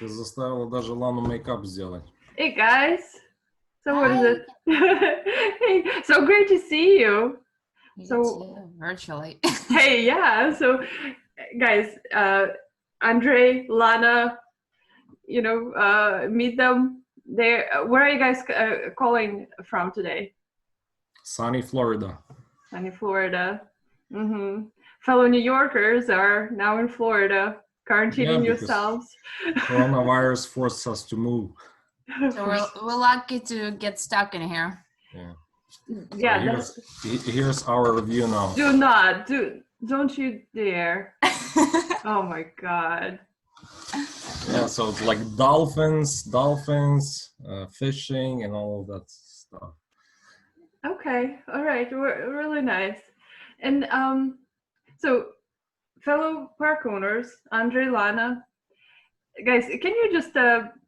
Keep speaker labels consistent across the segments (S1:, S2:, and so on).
S1: Ты заставила даже Лану мейкап сделать.
S2: Hey guys, so what is
S3: Hi.
S2: it? Hey, so great to see you.
S3: You
S2: So
S3: too, virtually.
S2: hey, yeah. So guys, Andriy, Lana, meet them. Where are you guys calling from today?
S1: Sunny Florida.
S2: Sunny Florida. Fellow New Yorkers are now in Florida, quarantining yourselves.
S1: Coronavirus forced us to move.
S3: So we're lucky to get stuck in here.
S2: Yeah.
S1: So here's our review now.
S2: Don't you dare. Oh my God.
S1: Yeah, so it's like dolphins, fishing, and all of that stuff.
S2: Okay, all right, really nice. And so fellow park owners, Andriy, Lana, guys, can you just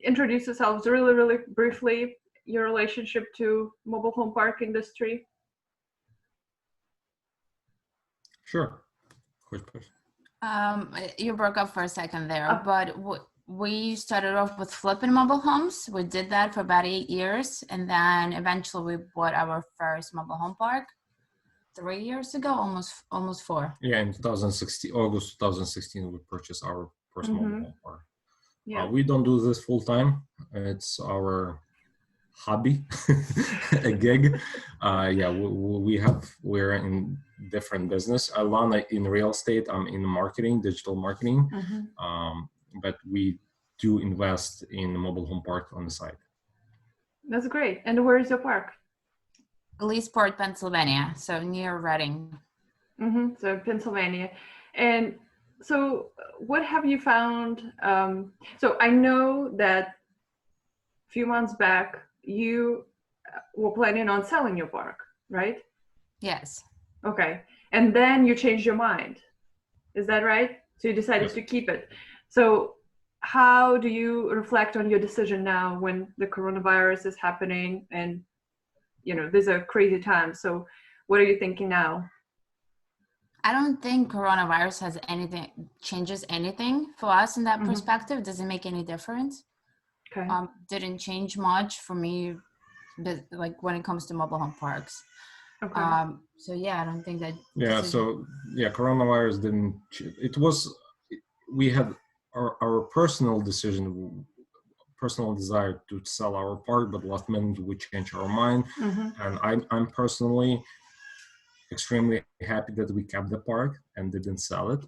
S2: introduce yourselves really, really briefly, your relationship to mobile home park industry?
S1: Sure.
S3: You broke up for a second there, but we started off with flipping mobile homes. We did that for about 8 years, and then eventually we bought our first mobile home park 3 years ago, almost 4.
S1: Yeah, in August 2016, we purchased our first mobile home park. Yeah. We don't do this full time. It's our hobby, a gig. We're in different business. Alana in real estate. I'm in marketing, digital marketing. But we do invest in mobile home park on the side.
S2: That's great. And where is your park?
S3: Leesport, Pennsylvania, so near Reading.
S2: So Pennsylvania. And so what have you found? So I know that a few months back, you were planning on selling your park, right?
S3: Yes.
S2: Okay. And then you changed your mind. Is that right? So you decided to keep it. So how do you reflect on your decision now when the coronavirus is happening and, these are crazy times. So what are you thinking now?
S3: I don't think coronavirus changes anything for us in that perspective. Doesn't make any difference.
S2: Okay.
S3: Didn't change much for me, like when it comes to mobile home parks.
S1: Okay.
S3: So yeah, I don't think that.
S1: Yeah. Coronavirus didn't. It was. We had our personal decision, personal desire to sell our park, but last minute we changed our mind. And I'm personally extremely happy that we kept the park and didn't sell it.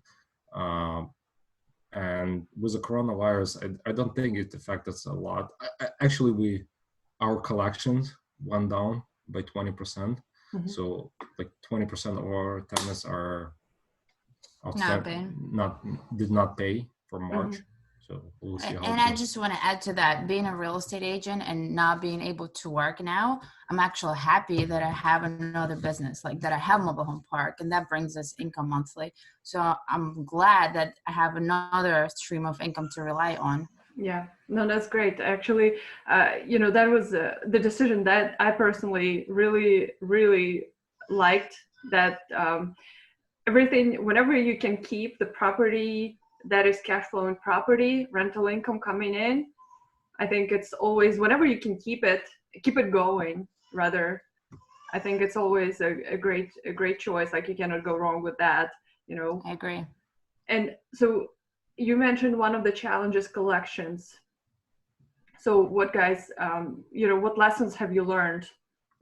S1: And with the coronavirus, I don't think it affected us a lot. Actually, our collections went down by 20%. So like 20% of our tenants are did not pay for March. So we'll see how.
S3: And I just want to add to that, being a real estate agent and not being able to work now, I'm actually happy that I have another business, like that I have mobile home park, and that brings us income monthly. So I'm glad that I have another stream of income to rely on.
S2: Yeah, no, that's great. Actually, that was the decision that I personally really, really liked, that everything, whenever you can keep the property that is cash flowing property, rental income coming in, I think it's always, whenever you can keep it going, rather, I think it's always a great choice. Like, you cannot go wrong with that,
S3: I agree.
S2: And so you mentioned one of the challenges, collections. So what, guys, what lessons have you learned,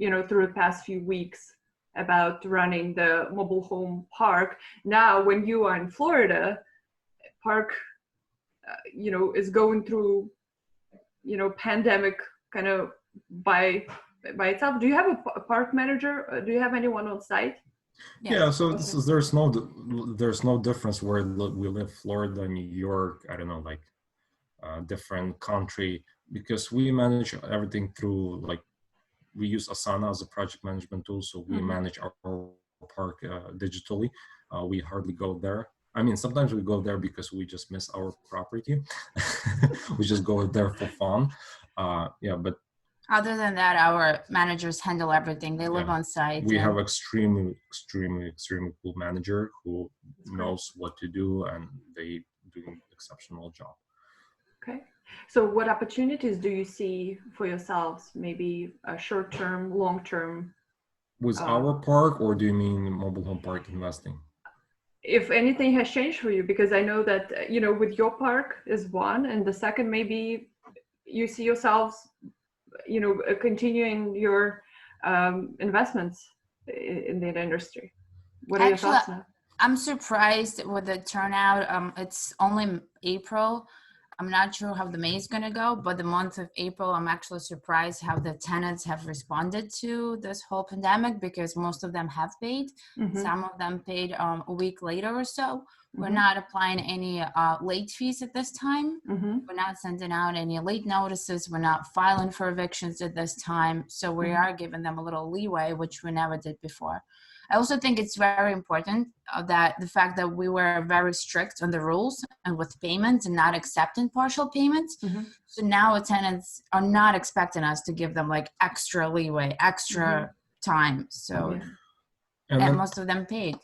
S2: through the past few weeks about running the mobile home park? Now, when you are in Florida, park, is going through, pandemic kind of by itself. Do you have a park manager? Do you have anyone on site?
S1: Yeah, so there's no difference where we live, Florida, New York, I don't know, like different country, because we manage everything through, like, we use Asana as a project management tool, so we manage our park digitally. We hardly go there. I mean, sometimes we go there because we just miss our property. We just go there for fun. But
S3: other than that, our managers handle everything. They live on site.
S1: We have extremely cool manager who knows what to do, and they do an exceptional job.
S2: Okay. So what opportunities do you see for yourselves? Maybe a short-term, long-term?
S1: With our park, or do you mean mobile home park investing?
S2: If anything has changed for you, because I know that, you know, with your park is one, and the second, maybe you see yourselves, you know, continuing your investments in the industry. What are your
S3: Actually,
S2: thoughts now?
S3: I'm surprised with the turnout. It's only April. I'm not sure how the May is going to go, but the month of April, I'm actually surprised how the tenants have responded to this whole pandemic, because most of them have paid.
S2: Mm-hmm.
S3: Some of them paid a week later or so. We're
S2: Mm-hmm.
S3: not applying any late fees at this time.
S2: Mm-hmm.
S3: We're not sending out any late notices. We're not filing for evictions at this time. So we
S2: Mm-hmm.
S3: are giving them a little leeway, which we never did before. I also think it's very important that the fact that we were very strict on the rules and with payments and not accepting partial payments.
S2: Mm-hmm.
S3: So now tenants are not expecting us to give them like extra leeway, extra time. So and most of them paid.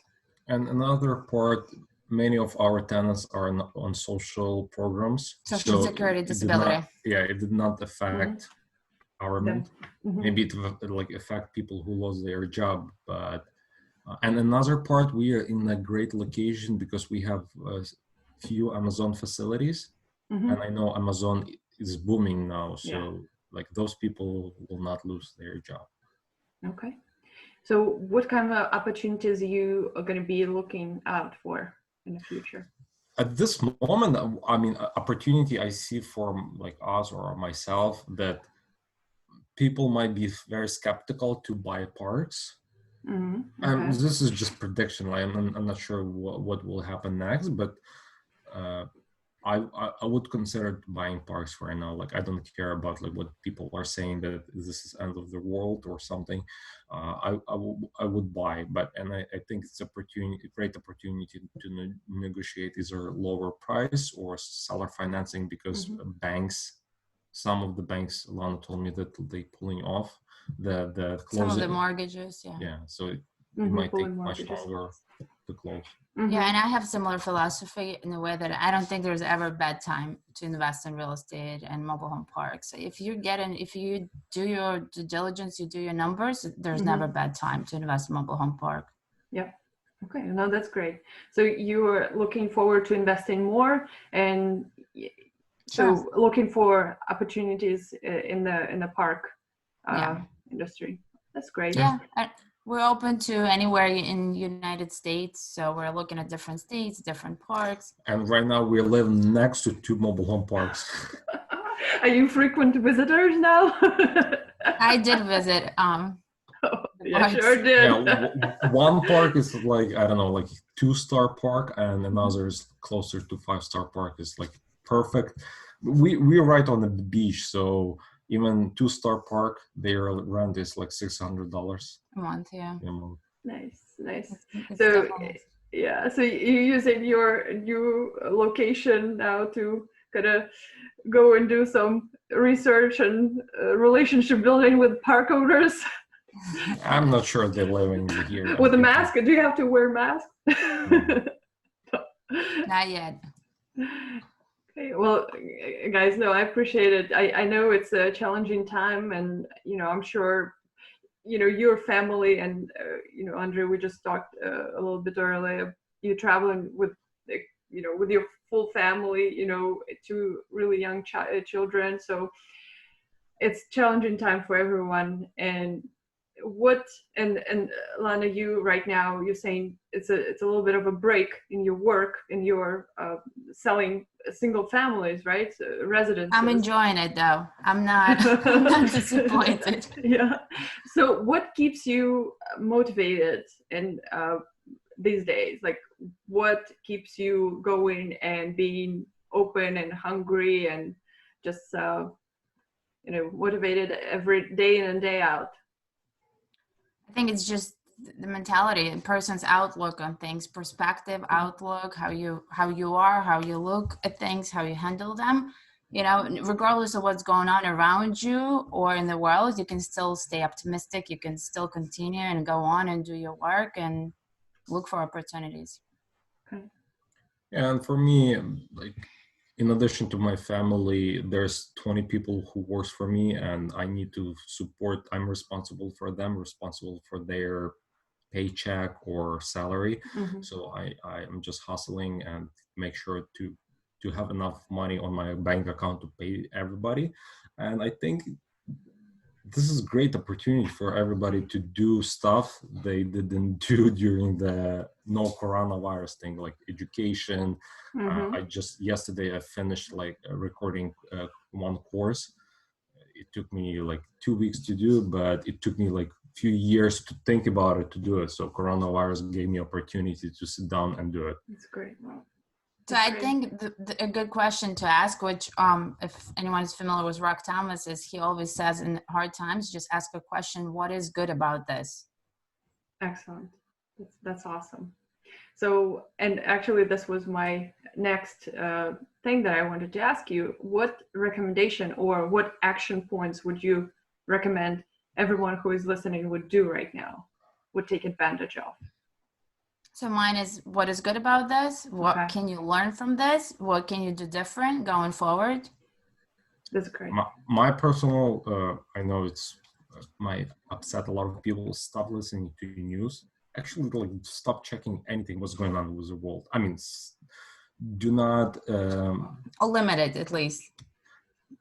S1: And another part, many of our tenants are on social programs.
S3: Social security, disability.
S1: It did not affect our rent. Maybe it like affect people who lost their job, but and another part, we are in a great location because we have a few Amazon facilities, and I know Amazon is booming now, so like those people will not lose their job.
S2: Okay. So what kind of opportunities you are going to be looking out for in the future?
S1: At this moment, I mean, opportunity I see for like us or myself, that people might be very skeptical to buy parks.
S2: Okay.
S1: This is just prediction. I'm not sure what will happen next, but I would consider buying parks right now. Like I don't care about like what people are saying that this is end of the world or something. I would buy, but I think it's great opportunity to negotiate either lower price or seller financing, because banks, some of the banks, Lana told me that they pulling off the closing.
S3: Some of the mortgages,
S1: so it might take much longer to close.
S3: Yeah, and I have similar philosophy in the way that I don't think there's ever a bad time to invest in real estate and mobile home parks. If you do your due diligence, you do your numbers, there's never a bad time to invest in mobile home park.
S2: Yeah. Okay. No, that's great. So you are looking forward to investing more, and so looking for opportunities in the park industry. That's great.
S3: Yeah. We're open to anywhere in United States, so we're looking at different states, different parks.
S1: And right now we live next to 2 mobile home parks.
S2: Are you frequent visitors now?
S3: I did visit.
S2: Yeah, sure did.
S1: Yeah, one park is like, I don't know, like 2-star park, and another is closer to 5-star park. Is like perfect. We're right on the beach, so even 2-star park, their rent is like $600
S3: a month. Yeah.
S1: A month.
S2: Nice. So yeah, so you're using your new location now to kind of go and do some research and relationship building with park owners.
S1: I'm not sure they're living here.
S2: With a mask? Do you have to wear a mask?
S3: Not yet.
S2: Okay, well, guys, no, I appreciate it. I know it's a challenging time, and I'm sure your family and Andriy, we just talked a little bit earlier. You're traveling with with your full family, 2 really young children, so it's challenging time for everyone. And Lana, you right now, you're saying it's a little bit of a break in your work, in your selling single families, right? Residences.
S3: I'm enjoying it though. I'm not disappointed.
S2: Yeah. So what keeps you motivated in these days? Like, what keeps you going and being open and hungry and just motivated every day in and day out?
S3: I think it's just the mentality, a person's outlook on things, perspective, outlook, how you are, how you look at things, how you handle them. Regardless of what's going on around you or in the world, you can still stay optimistic. You can still continue and go on and do your work and look for opportunities.
S1: Okay. And for me, like, in addition to my family, there's 20 people who works for me, and I need to support. I'm responsible for them, responsible for their paycheck or salary. So I am just hustling and make sure to have enough money on my bank account to pay everybody. And I think this is a great opportunity for everybody to do stuff they didn't do during the no coronavirus thing, like education. I just yesterday I finished like recording one course. It took me like 2 weeks to do, but it took me like a few years to think about it, to do it. So coronavirus gave me opportunity to sit down and do it.
S2: That's great.
S3: So I think a good question to ask, which if anyone is familiar with Rock Thomas, is he always says in hard times, just ask a question, what is good about this?
S2: Excellent. That's awesome. So, and actually this was my next thing that I wanted to ask you. What recommendation or what action points would you recommend everyone who is listening would do right now, would take advantage of?
S3: So mine is, what is good about this? What can you learn from this? What can you do different going forward?
S2: That's great.
S1: My personal, I know it's might upset a lot of people, stop listening to news. Actually, like, stop checking anything what's going on with the world. I mean, do not...
S3: or limit it, at least.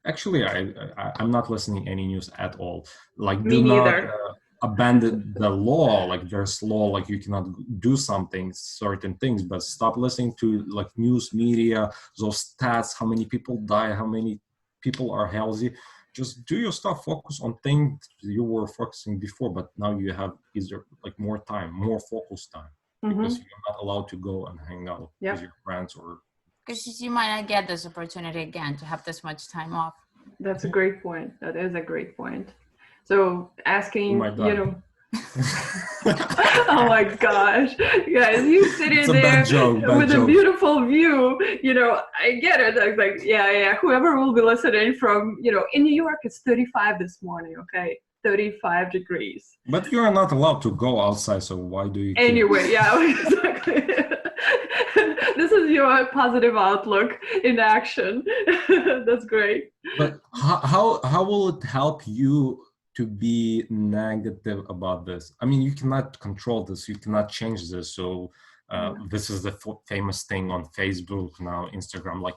S1: Actually, I'm not listening any news at all. Like,
S2: Me
S1: do
S2: neither.
S1: not abandon the law. Like, there's law, like you cannot do something, certain things, but stop listening to like news media, those stats, how many people die, how many people are healthy. Just do your stuff, focus on things you were focusing before, but now you have either like more time, more focus time, because you're not allowed to go and hang out with your friends, or
S3: because you might not get this opportunity again to have this much time off.
S2: That's a great point. That is a great point. So asking, you know, oh my gosh, guys, you sitting there with a beautiful view, you know, I get it. I was like, yeah, whoever will be listening from, you know, in New York, it's 35 this morning, okay? 35 degrees.
S1: But you're not allowed to go outside, so why do you care?
S2: Anyway, yeah, exactly. This is your positive outlook in action. That's great.
S1: But how will it help you to be negative about this? I mean, you cannot control this, you cannot change this. So this is the famous thing on Facebook now, Instagram, like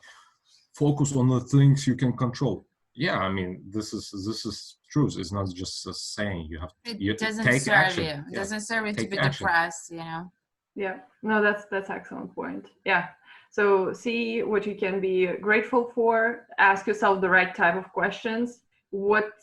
S1: focus on the things you can control. Yeah, I mean, this is true. It's not just a saying. You have to
S3: doesn't
S1: take
S3: serve
S1: action.
S3: you. It doesn't serve you to be
S1: action.
S3: Depressed, you know.
S2: Yeah, no, that's excellent point. Yeah. So see what you can be grateful for. Ask yourself the right type of questions. What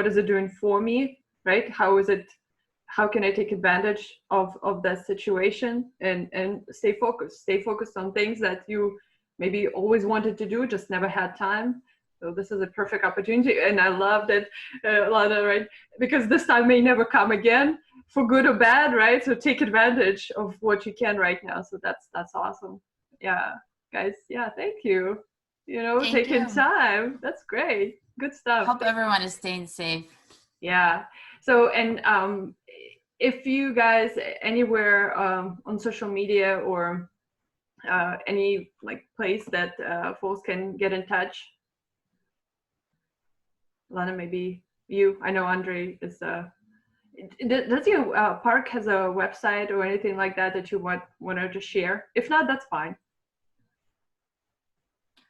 S2: is it doing for me, right? How can I take advantage of that situation, and stay focused on things that you maybe always wanted to do, just never had time. So this is a perfect opportunity, and I love that, Lana, right? Because this time may never come again, for good or bad, right? So take advantage of what you can right now. So that's awesome. Yeah, guys. Yeah, thank you. You know, taking time. That's great. Good stuff.
S3: Hope everyone is staying safe.
S2: Yeah. So, and if you guys anywhere on social media or any like place that folks can get in touch. Lana, maybe you. I know Andriy is. Does your park has a website or anything like that you want to share? If not, that's fine.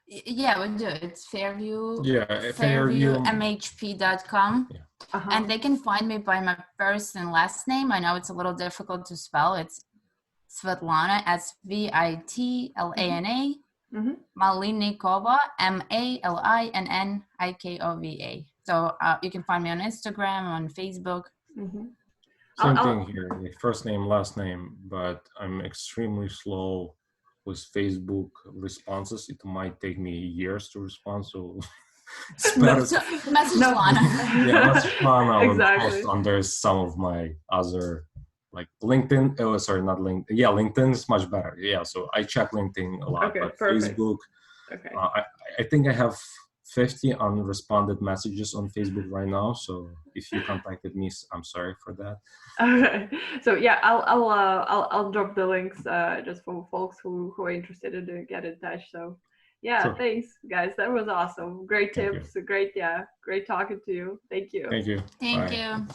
S3: Yeah, we do. It's Fairview.
S1: Yeah,
S3: Fairview MHP.com.
S1: Yeah.
S3: And they can find me by my first and last name. I know it's a little difficult to spell. It's Svitlana, Svitlana. Malinnikova, Malinnikova. So you can find me on Instagram, on Facebook.
S1: Same thing here, first name, last name, but I'm extremely slow with Facebook responses. It might take me years to respond, so it's better.
S3: Message Lana.
S1: Yeah, message Lana.
S2: Exactly.
S1: Post under some of my other, like LinkedIn. Oh, sorry, not LinkedIn. Yeah, LinkedIn is much better. Yeah, so I check LinkedIn a lot,
S2: okay,
S1: but
S2: perfect.
S1: Facebook.
S2: Okay.
S1: I think I have 50 unresponded messages on Facebook right now. So if you contacted me, I'm sorry for that.
S2: Okay. So yeah, I'll drop the links just for folks who are interested to get in touch. So Yeah,
S1: Sure.
S2: thanks, guys. That was awesome. Great
S1: Thank you.
S2: tips. Great, yeah, great talking to you. Thank you.
S1: Thank you.
S3: Thank
S1: Bye.
S3: you.